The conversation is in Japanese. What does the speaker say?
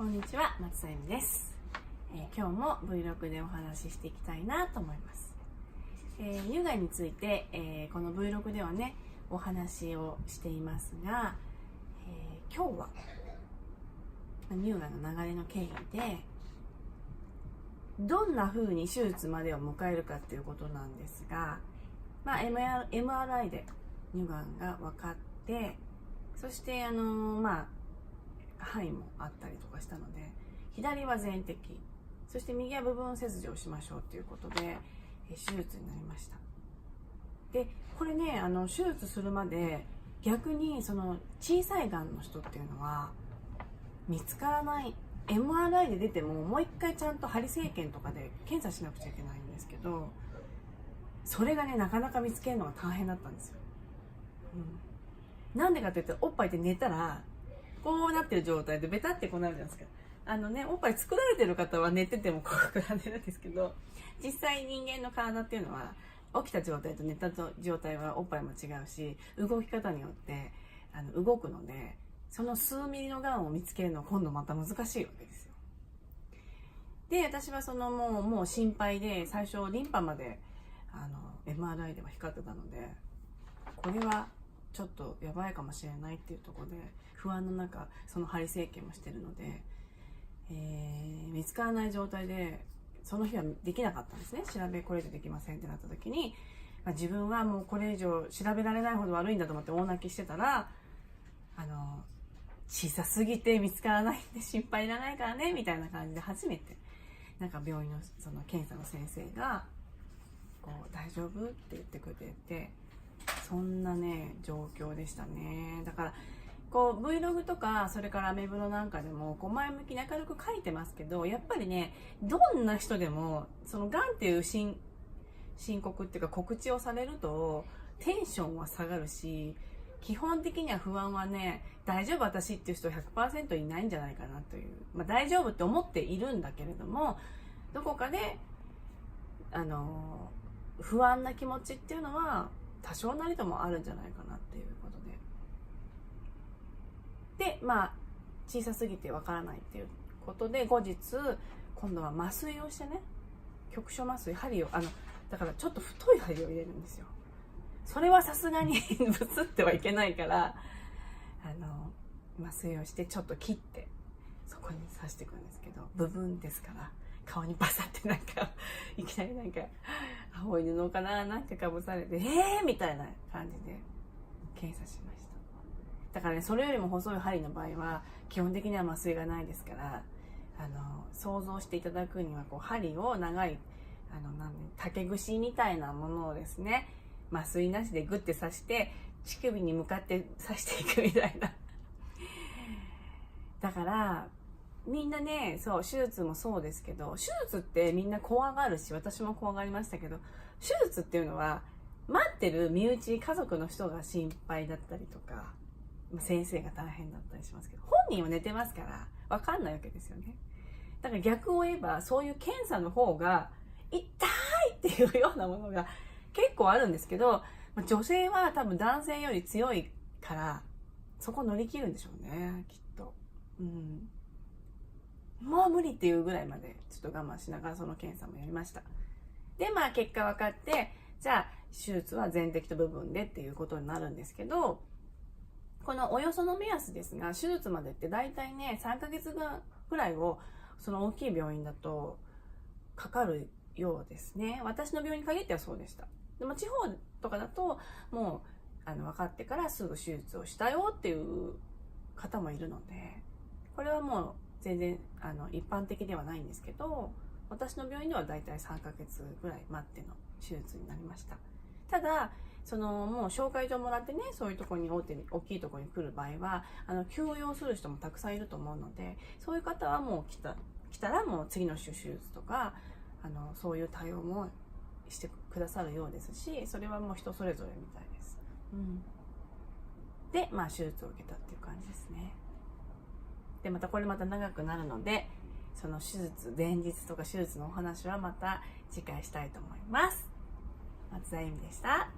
こんにちは、松田由美です。今日も Vlog でお話ししていきたいなと思います。乳がんについて、この Vlog ではね、お話をしていますが、今日は乳がんの流れの経緯で、どんな風に手術までを迎えるかっていうことなんですが、MRI で乳がんが分かって、そして範囲もあったりとかしたので、左は全摘、そして右は部分切除をしましょうということで手術になりました。でこれね、手術するまで逆にその小さいがんの人っていうのは見つからない。 MRI で出てももう一回ちゃんと針生検とかで検査しなくちゃいけないんですけど、それがねなかなか見つけるのが大変だったんですよ。なんでかっていうと、おっぱいって寝たらこうなってる状態でベタってこうなるじゃないですか。おっぱい作られてる方は寝ててもこう膨らんでるんですけど、実際人間の体っていうのは起きた状態と寝た状態はおっぱいも違うし、動き方によって動くので、その数ミリのがんを見つけるのは今度また難しいわけですよ。で私はもう心配で、最初リンパまでMRI では光ってたので、これはちょっとやばいかもしれないっていうところで不安の中、その針生検もしてるので、見つからない状態でその日はできなかったんですね。これ以上できませんってなった時に、自分はもうこれ以上調べられないほど悪いんだと思って大泣きしてたら、小さすぎて見つからないんで心配いらないからねみたいな感じで、初めて病院のその検査の先生がこう大丈夫って言ってくれて、そんなね状況でしたね。だからこう Vlog とか、それからアメブロなんかでもこう前向きに明るく書いてますけど、やっぱりね、どんな人でもそのがんっていう申告っていうか告知をされるとテンションは下がるし、基本的には不安はね、大丈夫私っていう人 100% いないんじゃないかなという、大丈夫って思っているんだけれども、どこかで不安な気持ちっていうのは多少なりともあるんじゃないかなっていうことで、小さすぎてわからないっていうことで、後日今度は麻酔をしてね、局所麻酔、針をだからちょっと太い針を入れるんですよ。それはさすがにブスってはいけないから、麻酔をしてちょっと切ってそこに刺していくんですけど、部分ですから顔にバサっていきなり青い布かかぶされてみたいな感じで検査しました。だからね、それよりも細い針の場合は基本的には麻酔がないですから、想像していただくにはこう針を長い竹串みたいなものをですね、麻酔なしでグッて刺して乳首に向かって刺していくみたいな。だからみんなね、そう手術もそうですけど、手術ってみんな怖がるし、私も怖がりましたけど、手術っていうのは待ってる身内家族の人が心配だったりとか、先生が大変だったりしますけど、本人は寝てますから分かんないわけですよね。だから逆を言えば、そういう検査の方が痛いっていうようなものが結構あるんですけど、女性は多分男性より強いからそこ乗り切るんでしょうね、きっと。もう無理っていうぐらいまでちょっと我慢しながらその検査もやりました。で結果分かって、じゃあ手術は全摘と部分でっていうことになるんですけど、このおよその目安ですが、手術までって大体ね3ヶ月ぐらいをその大きい病院だとかかるようですね。私の病院に限ってはそうでした。でも地方とかだともう分かってからすぐ手術をしたよっていう方もいるので、これはもう全然一般的ではないんですけど、私の病院では大体3ヶ月ぐらい待っての手術になりました。ただもう紹介状もらってね、そういうところに大きいところに来る場合は休養する人もたくさんいると思うので、そういう方はもう来たらもう次の手術とかそういう対応もしてくださるようですし、それはもう人それぞれみたいです。で手術を受けたっていう感じですね。でこれまた長くなるので、その手術前日とか手術のお話はまた次回したいと思います。松田由美でした。